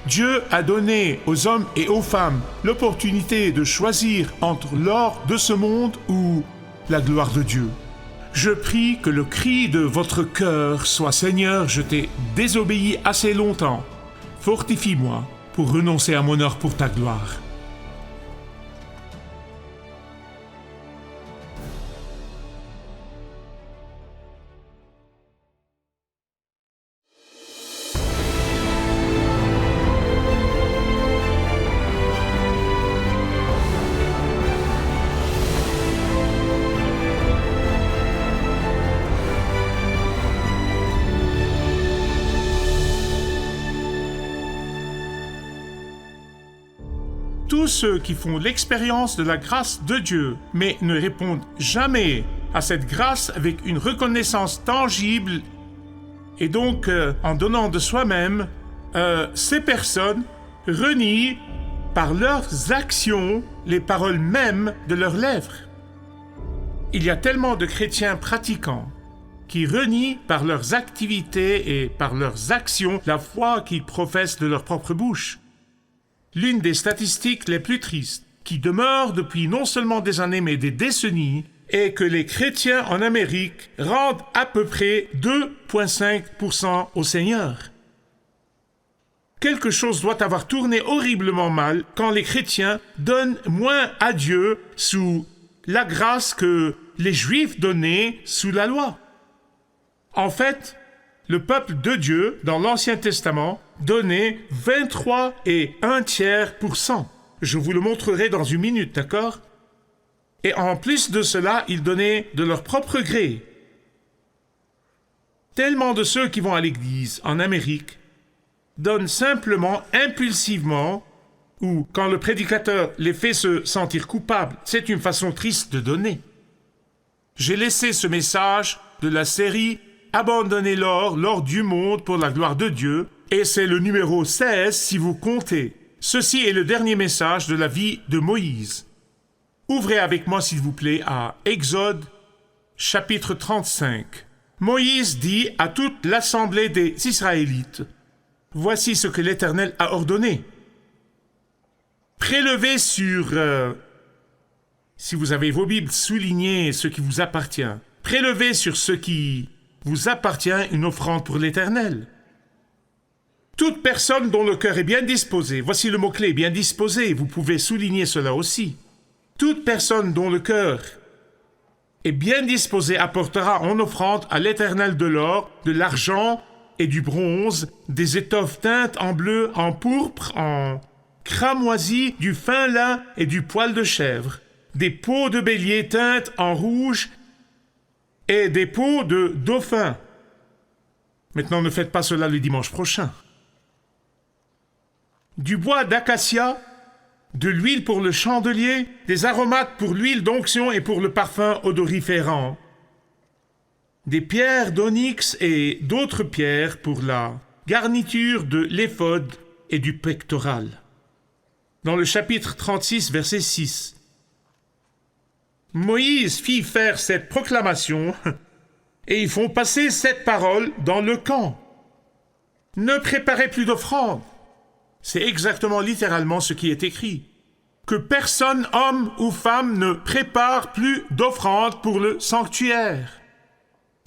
Dieu a donné aux hommes et aux femmes l'opportunité de choisir entre l'or de ce monde ou la gloire de Dieu. Je prie que le cri de votre cœur soit « Seigneur, je t'ai désobéi assez longtemps. Fortifie-moi pour renoncer à mon or pour ta gloire. » Tous ceux qui font l'expérience de la grâce de Dieu, mais ne répondent jamais à cette grâce avec une reconnaissance tangible, et donc en donnant de soi-même, ces personnes renient par leurs actions les paroles mêmes de leurs lèvres. Il y a tellement de chrétiens pratiquants qui renient par leurs activités et par leurs actions la foi qu'ils professent de leur propre bouche. L'une des statistiques les plus tristes, qui demeure depuis non seulement des années mais des décennies, est que les chrétiens en Amérique rendent à peu près 2,5% au Seigneur. Quelque chose doit avoir tourné horriblement mal quand les chrétiens donnent moins à Dieu sous la grâce que les Juifs donnaient sous la loi. En fait, le peuple de Dieu, dans l'Ancien Testament, donnait 23,1%. Je vous le montrerai dans une minute, d'accord? Et en plus de cela, ils donnaient de leur propre gré. Tellement de ceux qui vont à l'église en Amérique donnent simplement, impulsivement, ou quand le prédicateur les fait se sentir coupables. C'est une façon triste de donner. J'ai laissé ce message de la série « Abandonnez l'or du monde pour la gloire de Dieu » et c'est le numéro 16 si vous comptez. Ceci est le dernier message de la vie de Moïse. Ouvrez avec moi s'il vous plaît à Exode, chapitre 35. Moïse dit à toute l'assemblée des Israélites, « Voici ce que l'Éternel a ordonné. Prélevez sur... si vous avez vos Bibles, soulignez ce qui vous appartient. Prélevez sur ce qui vous appartient une offrande pour l'Éternel. Toute personne dont le cœur est bien disposé, voici le mot-clé, bien disposé, vous pouvez souligner cela aussi. Toute personne dont le cœur est bien disposé apportera en offrande à l'Éternel de l'or, de l'argent et du bronze, des étoffes teintes en bleu, en pourpre, en cramoisi, du fin lin et du poil de chèvre, des peaux de bélier teintes en rouge et des peaux de dauphin. Maintenant, ne faites pas cela le dimanche prochain. Du bois d'acacia, de l'huile pour le chandelier, des aromates pour l'huile d'onction et pour le parfum odoriférant, des pierres d'onyx et d'autres pierres pour la garniture de l'éphod et du pectoral. Dans le chapitre 36, verset 6, Moïse fit faire cette proclamation et ils font passer cette parole dans le camp. Ne préparez plus d'offrandes. C'est exactement littéralement ce qui est écrit. Que personne, homme ou femme, ne prépare plus d'offrandes pour le sanctuaire.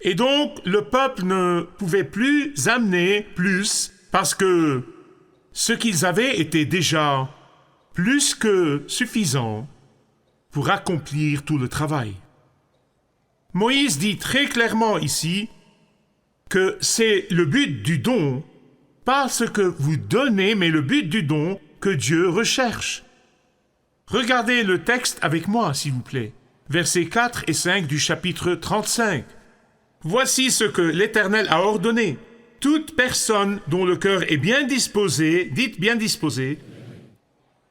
Et donc, le peuple ne pouvait plus amener plus parce que ce qu'ils avaient était déjà plus que suffisant pour accomplir tout le travail. Moïse dit très clairement ici que c'est le but du don, pas ce que vous donnez, mais le but du don que Dieu recherche. Regardez le texte avec moi, s'il vous plaît. Versets 4 et 5 du chapitre 35. Voici ce que l'Éternel a ordonné. Toute personne dont le cœur est bien disposé, dites bien disposé,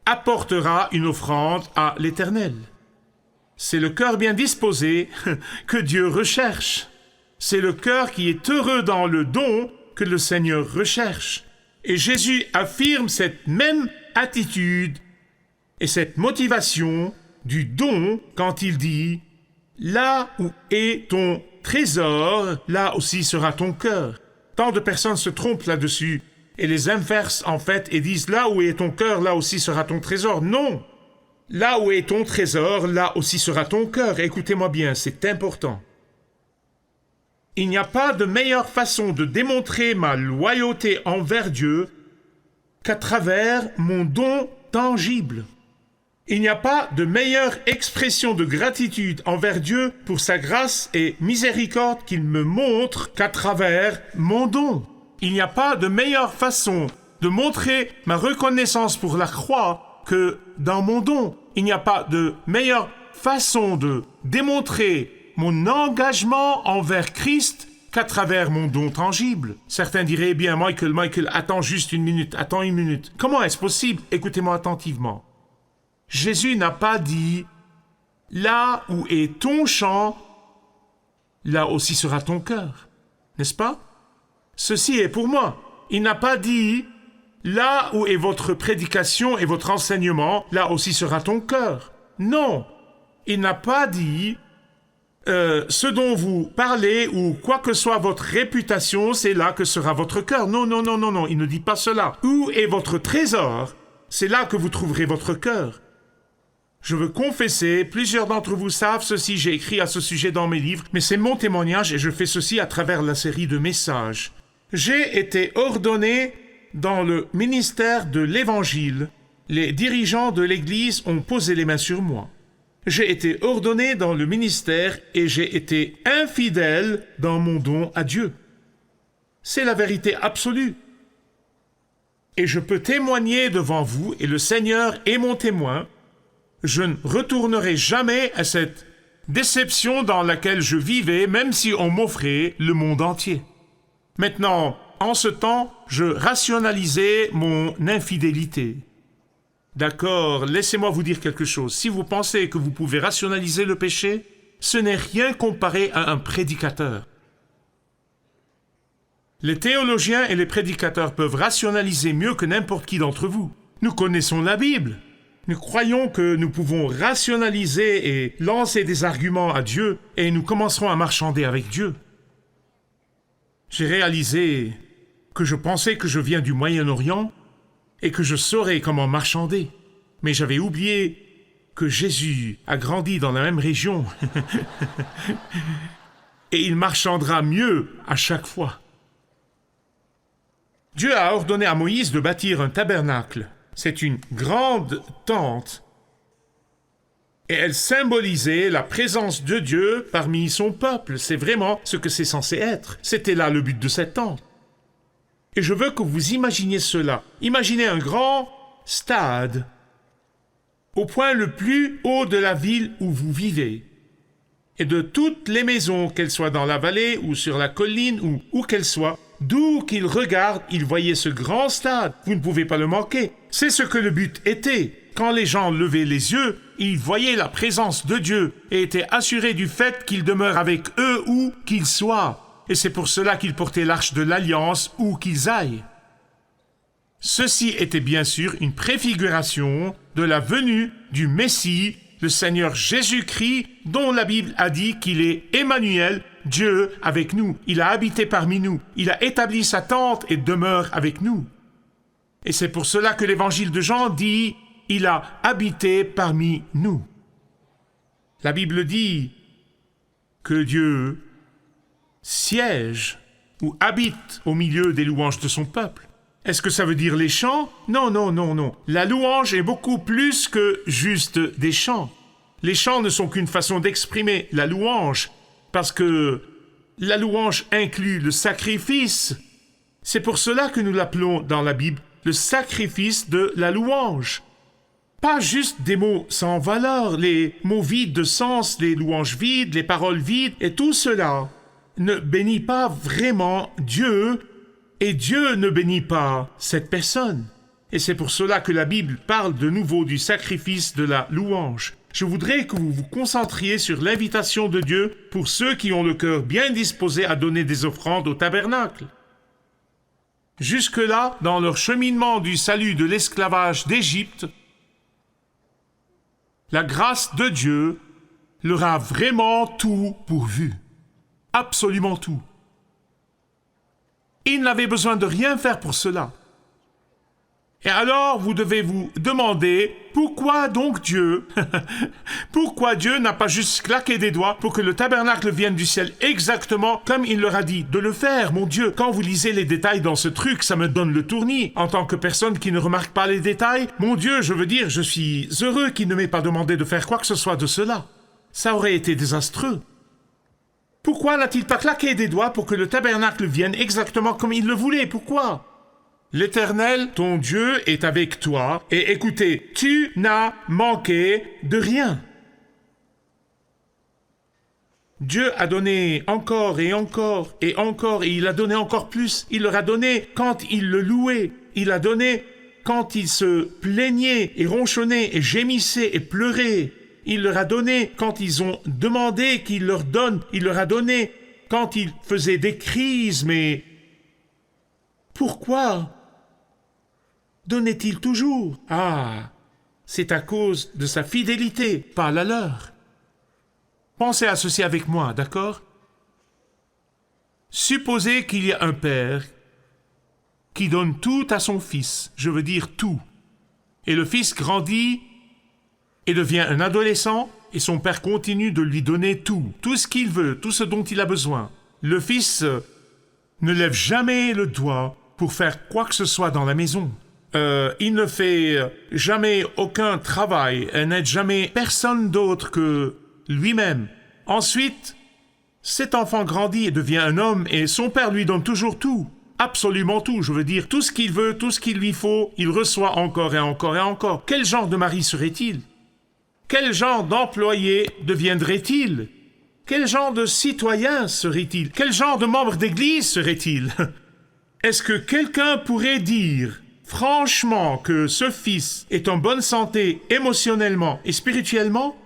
apportera une offrande à l'Éternel. C'est le cœur bien disposé que Dieu recherche. C'est le cœur qui est heureux dans le don que le Seigneur recherche. Et Jésus affirme cette même attitude et cette motivation du don quand il dit « Là où est ton trésor, là aussi sera ton cœur ». Tant de personnes se trompent là-dessus. et les inversent en fait et disent « là où est ton cœur, là aussi sera ton trésor ». Non! Là où est ton trésor, là aussi sera ton cœur. Écoutez-moi bien, c'est important. Il n'y a pas de meilleure façon de démontrer ma loyauté envers Dieu qu'à travers mon don tangible. Il n'y a pas de meilleure expression de gratitude envers Dieu pour sa grâce et miséricorde qu'il me montre qu'à travers mon don. Il n'y a pas de meilleure façon de montrer ma reconnaissance pour la croix que dans mon don. Il n'y a pas de meilleure façon de démontrer mon engagement envers Christ qu'à travers mon don tangible. Certains diraient, eh bien, Michael, attends juste une minute. Comment est-ce possible? Écoutez-moi attentivement. Jésus n'a pas dit, là où est ton champ, là aussi sera ton cœur. N'est-ce pas? Ceci est pour moi. Il n'a pas dit, là où est votre prédication et votre enseignement, là aussi sera ton cœur. Non. Il n'a pas dit, ce dont vous parlez ou quoi que soit votre réputation, c'est là que sera votre cœur. Non, il ne dit pas cela. Où est votre trésor? C'est là que vous trouverez votre cœur. Je veux confesser, plusieurs d'entre vous savent ceci, j'ai écrit à ce sujet dans mes livres, mais c'est mon témoignage et je fais ceci à travers la série de messages. J'ai été ordonné dans le ministère de l'Évangile. Les dirigeants de l'Église ont posé les mains sur moi. J'ai été ordonné dans le ministère et j'ai été infidèle dans mon don à Dieu. C'est la vérité absolue. Et je peux témoigner devant vous, et le Seigneur est mon témoin, je ne retournerai jamais à cette déception dans laquelle je vivais, même si on m'offrait le monde entier. Maintenant, en ce temps, je rationalisais mon infidélité. D'accord, laissez-moi vous dire quelque chose. Si vous pensez que vous pouvez rationaliser le péché, ce n'est rien comparé à un prédicateur. Les théologiens et les prédicateurs peuvent rationaliser mieux que n'importe qui d'entre vous. Nous connaissons la Bible. Nous croyons que nous pouvons rationaliser et lancer des arguments à Dieu et nous commencerons à marchander avec Dieu. J'ai réalisé que je pensais que je viens du Moyen-Orient et que je saurais comment marchander. Mais j'avais oublié que Jésus a grandi dans la même région. Et il marchandera mieux à chaque fois. Dieu a ordonné à Moïse de bâtir un tabernacle. C'est une grande tente. Et elle symbolisait la présence de Dieu parmi son peuple. C'est vraiment ce que c'est censé être. C'était là le but de cette tente. Et je veux que vous imaginiez cela. Imaginez un grand stade au point le plus haut de la ville où vous vivez. Et de toutes les maisons, qu'elles soient dans la vallée ou sur la colline ou où qu'elles soient, d'où qu'ils regardent, ils voyaient ce grand stade. Vous ne pouvez pas le manquer. C'est ce que le but était. Quand les gens levaient les yeux, ils voyaient la présence de Dieu et étaient assurés du fait qu'il demeure avec eux où qu'ils soient. Et c'est pour cela qu'ils portaient l'arche de l'Alliance où qu'ils aillent. Ceci était bien sûr une préfiguration de la venue du Messie, le Seigneur Jésus-Christ, dont la Bible a dit qu'il est Emmanuel, Dieu avec nous. Il a habité parmi nous. Il a établi sa tente et demeure avec nous. Et c'est pour cela que l'évangile de Jean dit « Il a habité parmi nous ». La Bible dit que Dieu siège ou habite au milieu des louanges de son peuple. Est-ce que ça veut dire les chants? Non. La louange est beaucoup plus que juste des chants. Les chants ne sont qu'une façon d'exprimer la louange, parce que la louange inclut le sacrifice. C'est pour cela que nous l'appelons dans la Bible le sacrifice de la louange. Pas juste des mots sans valeur, les mots vides de sens, les louanges vides, les paroles vides, et tout cela ne bénit pas vraiment Dieu, et Dieu ne bénit pas cette personne. Et c'est pour cela que la Bible parle de nouveau du sacrifice de la louange. Je voudrais que vous vous concentriez sur l'invitation de Dieu pour ceux qui ont le cœur bien disposé à donner des offrandes au tabernacle. Jusque-là, dans leur cheminement du salut de l'esclavage d'Égypte, la grâce de Dieu leur a vraiment tout pourvu. Absolument tout. Ils n'avaient besoin de rien faire pour cela. Et alors, vous devez vous demander, pourquoi donc Dieu pourquoi Dieu n'a pas juste claqué des doigts pour que le tabernacle vienne du ciel exactement comme il leur a dit de le faire, mon Dieu. Quand vous lisez les détails dans ce truc, ça me donne le tournis. En tant que personne qui ne remarque pas les détails, mon Dieu, je veux dire, je suis heureux qu'il ne m'ait pas demandé de faire quoi que ce soit de cela. Ça aurait été désastreux. Pourquoi n'a-t-il pas claqué des doigts pour que le tabernacle vienne exactement comme il le voulait? Pourquoi? L'Éternel, ton Dieu, est avec toi, et écoutez, tu n'as manqué de rien. Dieu a donné encore et encore et encore, et il a donné encore plus. Il leur a donné quand il le louait. Il a donné quand il se plaignait et ronchonnait et gémissait et pleurait. Il leur a donné quand ils ont demandé qu'il leur donne. Il leur a donné quand ils faisaient des crises, mais pourquoi donnait-il toujours? Ah, c'est à cause de sa fidélité, pas la leur. Pensez à ceci avec moi, d'accord? Supposez qu'il y a un père qui donne tout à son fils, je veux dire tout. Et le fils grandit et devient un adolescent, et son père continue de lui donner tout ce qu'il veut, tout ce dont il a besoin. Le fils ne lève jamais le doigt pour faire quoi que ce soit dans la maison. Il ne fait jamais aucun travail, et n'aide jamais personne d'autre que lui-même. Ensuite, cet enfant grandit et devient un homme, et son père lui donne toujours tout. Absolument tout, je veux dire, tout ce qu'il veut, tout ce qu'il lui faut, il reçoit encore et encore et encore. Quel genre de mari serait-il? Quel genre d'employé deviendrait-il? Quel genre de citoyen serait-il? Quel genre de membre d'église serait-il? Est-ce que quelqu'un pourrait dire franchement que ce fils est en bonne santé émotionnellement et spirituellement?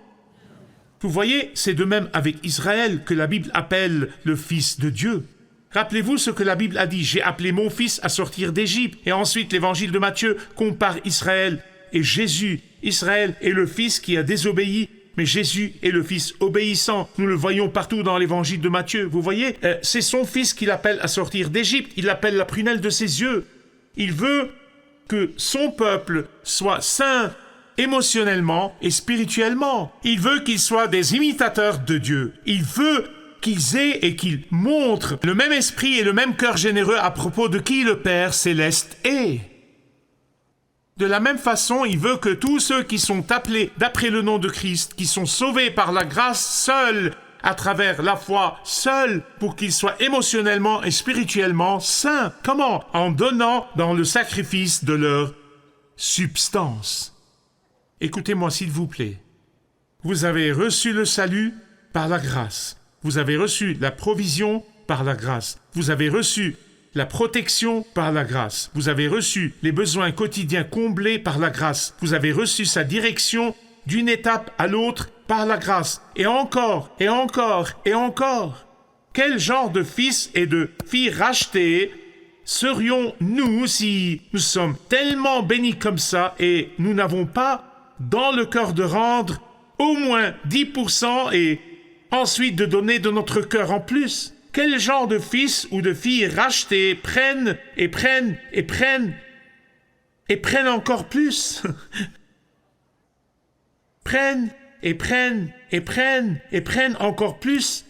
Vous voyez, c'est de même avec Israël que la Bible appelle le fils de Dieu. Rappelez-vous ce que la Bible a dit, « J'ai appelé mon fils à sortir d'Égypte ». Et ensuite, l'évangile de Matthieu compare Israël et Jésus. Israël est le fils qui a désobéi, mais Jésus est le fils obéissant. Nous le voyons partout dans l'évangile de Matthieu. Vous voyez, c'est son fils qu'il appelle à sortir d'Égypte. Il l'appelle la prunelle de ses yeux. Il veut que son peuple soit saint émotionnellement et spirituellement. Il veut qu'ils soient des imitateurs de Dieu. Il veut qu'ils aient et qu'ils montrent le même esprit et le même cœur généreux à propos de qui le Père céleste est. De la même façon, il veut que tous ceux qui sont appelés d'après le nom de Christ, qui sont sauvés par la grâce seule, à travers la foi seule, pour qu'ils soient émotionnellement et spirituellement saints. Comment? En donnant dans le sacrifice de leur substance. Écoutez-moi s'il vous plaît. Vous avez reçu le salut par la grâce. Vous avez reçu la provision par la grâce. Vous avez reçu la protection par la grâce. Vous avez reçu les besoins quotidiens comblés par la grâce. Vous avez reçu sa direction d'une étape à l'autre par la grâce. Et encore, et encore, et encore. Quel genre de fils et de filles rachetés serions-nous si nous sommes tellement bénis comme ça et nous n'avons pas dans le cœur de rendre au moins 10% et ensuite de donner de notre cœur en plus? Quel genre de fils ou de filles rachetés prennent et prennent et prennent et prennent encore plus? Prennent et prennent et prennent et prennent encore plus,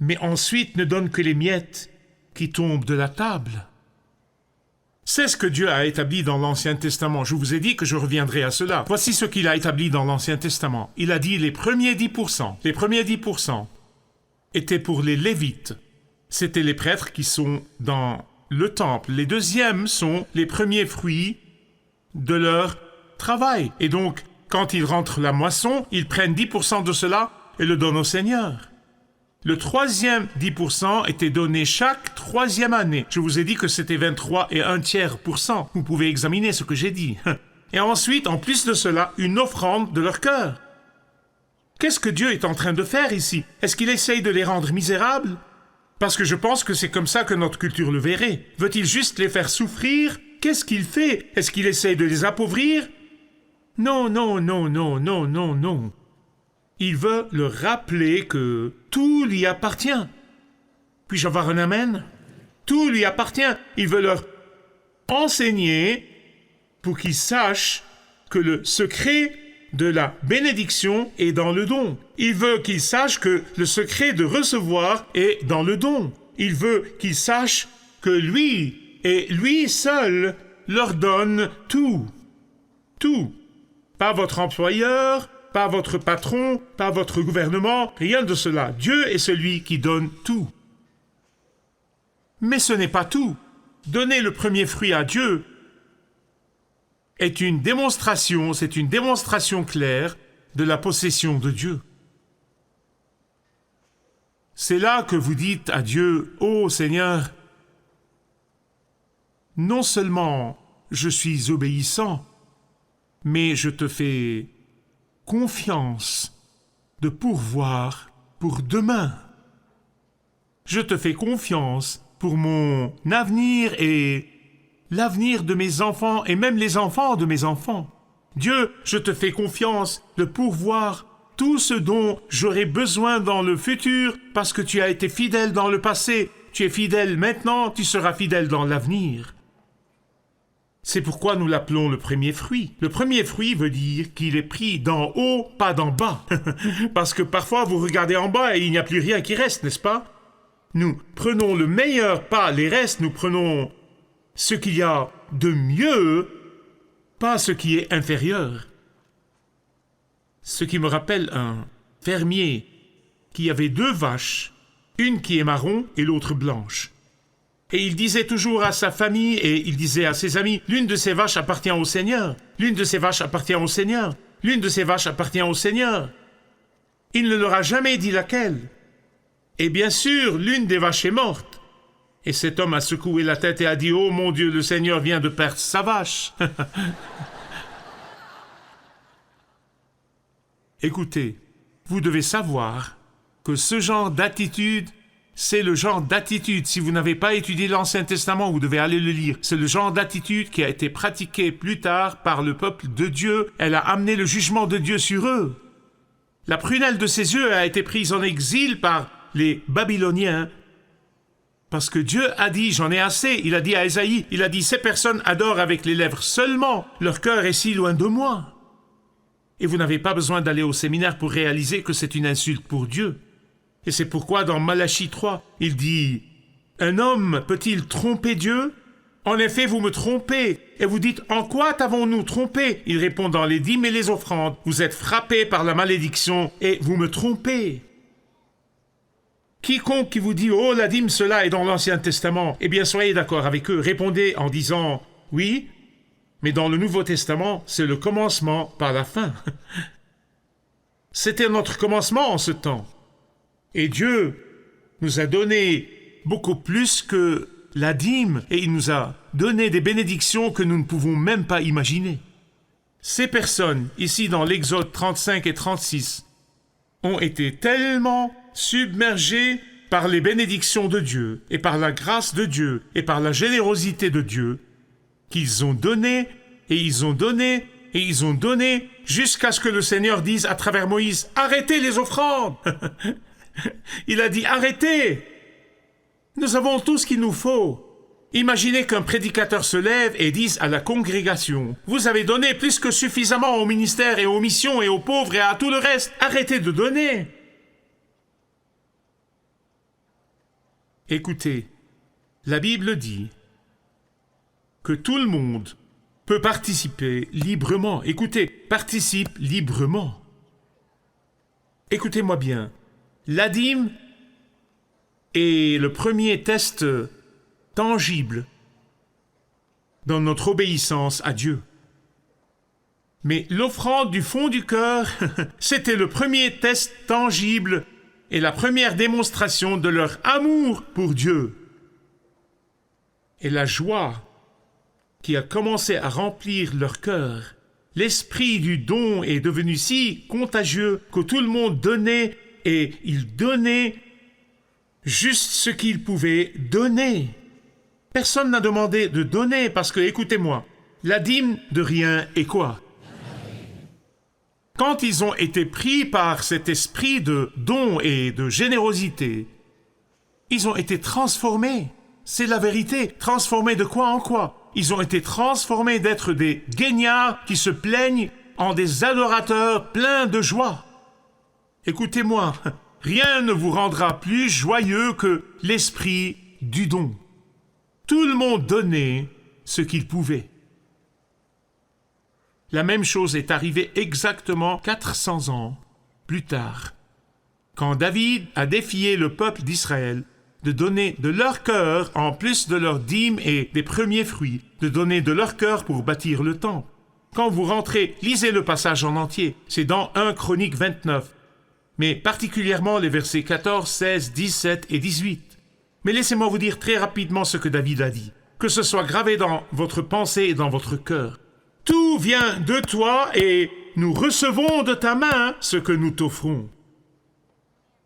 mais ensuite ne donnent que les miettes qui tombent de la table. C'est ce que Dieu a établi dans l'Ancien Testament. Je vous ai dit que je reviendrai à cela. Voici ce qu'il a établi dans l'Ancien Testament. Il a dit les premiers 10%. Les premiers 10% étaient pour les Lévites. C'étaient les prêtres qui sont dans le temple. Les deuxièmes sont les premiers fruits de leur travail. Et donc, quand ils rentrent la moisson, ils prennent 10% de cela et le donnent au Seigneur. Le troisième 10% était donné chaque troisième année. Je vous ai dit que c'était 23 et 1/3%. Vous pouvez examiner ce que j'ai dit. Et ensuite, en plus de cela, une offrande de leur cœur. Qu'est-ce que Dieu est en train de faire ici? Est-ce qu'il essaye de les rendre misérables? Parce que je pense que c'est comme ça que notre culture le verrait. Veut-il juste les faire souffrir? Qu'est-ce qu'il fait? Est-ce qu'il essaye de les appauvrir? Non, non, non, non, non, non, non. Il veut leur rappeler que tout lui appartient. Puis-je avoir un amen? Tout lui appartient. Il veut leur enseigner pour qu'ils sachent que le secret de la bénédiction est dans le don. Il veut qu'ils sachent que le secret de recevoir est dans le don. Il veut qu'ils sachent que lui et lui seul leur donne tout. Tout. Pas votre employeur, pas votre patron, pas votre gouvernement, rien de cela. Dieu est celui qui donne tout. Mais ce n'est pas tout. Donner le premier fruit à Dieu c'est une démonstration claire de la possession de Dieu. C'est là que vous dites à Dieu, « Ô Seigneur, non seulement je suis obéissant, mais je te fais confiance de pourvoir pour demain. Je te fais confiance pour mon avenir et l'avenir de mes enfants et même les enfants de mes enfants. Dieu, je te fais confiance de pourvoir tout ce dont j'aurai besoin dans le futur parce que tu as été fidèle dans le passé. Tu es fidèle maintenant, tu seras fidèle dans l'avenir. » C'est pourquoi nous l'appelons le premier fruit. Le premier fruit veut dire qu'il est pris d'en haut, pas d'en bas. Parce que parfois vous regardez en bas et il n'y a plus rien qui reste, n'est-ce pas? Nous prenons le meilleur, pas les restes, nous prenons ce qu'il y a de mieux, pas ce qui est inférieur. Ce qui me rappelle un fermier qui avait 2 vaches, une qui est marron et l'autre blanche. Et il disait toujours à sa famille et il disait à ses amis, l'une de ces vaches appartient au Seigneur, l'une de ces vaches appartient au Seigneur, l'une de ces vaches appartient au Seigneur. Il ne leur a jamais dit laquelle. Et bien sûr, l'une des vaches est morte. Et cet homme a secoué la tête et a dit « Oh mon Dieu, le Seigneur vient de perdre sa vache !» Écoutez, vous devez savoir que ce genre d'attitude, c'est le genre d'attitude, si vous n'avez pas étudié l'Ancien Testament, vous devez aller le lire, c'est le genre d'attitude qui a été pratiquée plus tard par le peuple de Dieu. Elle a amené le jugement de Dieu sur eux. La prunelle de ses yeux a été prise en exil par les Babyloniens, parce que Dieu a dit, j'en ai assez, il a dit à Ésaïe, il a dit, ces personnes adorent avec les lèvres seulement, leur cœur est si loin de moi. Et vous n'avez pas besoin d'aller au séminaire pour réaliser que c'est une insulte pour Dieu. Et c'est pourquoi dans Malachie 3, il dit, un homme peut-il tromper Dieu? En effet, vous me trompez. Et vous dites, en quoi t'avons-nous trompé? Il répond, dans les dîmes et les offrandes, vous êtes frappés par la malédiction et vous me trompez. Quiconque qui vous dit « Oh, la dîme, cela est dans l'Ancien Testament », eh bien, soyez d'accord avec eux. Répondez en disant « Oui, mais dans le Nouveau Testament, c'est le commencement par la fin. » C'était notre commencement en ce temps. Et Dieu nous a donné beaucoup plus que la dîme, et il nous a donné des bénédictions que nous ne pouvons même pas imaginer. Ces personnes, ici dans l'Exode 35 et 36, ont été tellement submergés par les bénédictions de Dieu et par la grâce de Dieu et par la générosité de Dieu qu'ils ont donné et ils ont donné et ils ont donné jusqu'à ce que le Seigneur dise à travers Moïse « Arrêtez les offrandes !» Il a dit « Arrêtez ! Nous avons tout ce qu'il nous faut. » Imaginez qu'un prédicateur se lève et dise à la congrégation « Vous avez donné plus que suffisamment au ministère et aux missions et aux pauvres et à tout le reste. Arrêtez de donner !» Écoutez, la Bible dit que tout le monde peut participer librement. Écoutez, participe librement. Écoutez-moi bien. La dîme est le premier test tangible dans notre obéissance à Dieu. Mais l'offrande du fond du cœur, c'était le premier test tangible et la première démonstration de leur amour pour Dieu. Et la joie qui a commencé à remplir leur cœur, l'esprit du don est devenu si contagieux que tout le monde donnait et il donnait juste ce qu'il pouvait donner. Personne n'a demandé de donner parce que, écoutez-moi, la dîme de rien est quoi? Quand ils ont été pris par cet esprit de don et de générosité, ils ont été transformés. C'est la vérité. Transformés de quoi en quoi? Ils ont été transformés d'être des guignards qui se plaignent en des adorateurs pleins de joie. Écoutez-moi, rien ne vous rendra plus joyeux que l'esprit du don. Tout le monde donnait ce qu'il pouvait. La même chose est arrivée exactement 400 ans plus tard, quand David a défié le peuple d'Israël de donner de leur cœur, en plus de leurs dîmes et des premiers fruits, de donner de leur cœur pour bâtir le temple. Quand vous rentrez, lisez le passage en entier, c'est dans 1 Chroniques 29, mais particulièrement les versets 14, 16, 17 et 18. Mais laissez-moi vous dire très rapidement ce que David a dit, que ce soit gravé dans votre pensée et dans votre cœur. Tout vient de toi et nous recevons de ta main ce que nous t'offrons.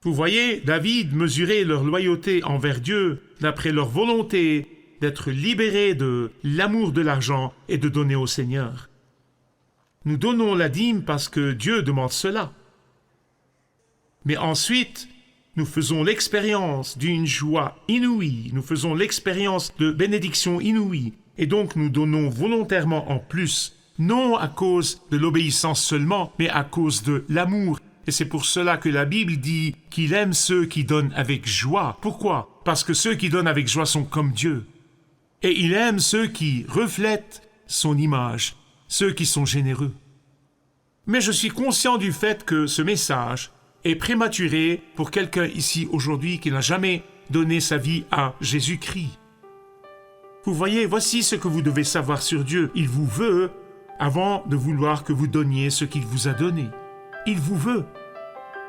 Vous voyez, David mesurait leur loyauté envers Dieu d'après leur volonté d'être libérés de l'amour de l'argent et de donner au Seigneur. Nous donnons la dîme parce que Dieu demande cela. Mais ensuite, nous faisons l'expérience d'une joie inouïe, nous faisons l'expérience de bénédiction inouïe, et donc nous donnons volontairement en plus, non à cause de l'obéissance seulement, mais à cause de l'amour. Et c'est pour cela que la Bible dit qu'il aime ceux qui donnent avec joie. Pourquoi? Parce que ceux qui donnent avec joie sont comme Dieu. Et il aime ceux qui reflètent son image, ceux qui sont généreux. Mais je suis conscient du fait que ce message est prématuré pour quelqu'un ici aujourd'hui qui n'a jamais donné sa vie à Jésus-Christ. Vous voyez, voici ce que vous devez savoir sur Dieu. Il vous veut avant de vouloir que vous donniez ce qu'il vous a donné. Il vous veut.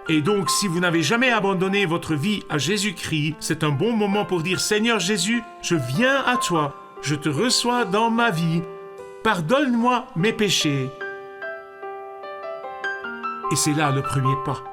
Et donc, si vous n'avez jamais abandonné votre vie à Jésus-Christ, c'est un bon moment pour dire « Seigneur Jésus, je viens à toi, je te reçois dans ma vie, pardonne-moi mes péchés. » Et c'est là le premier pas.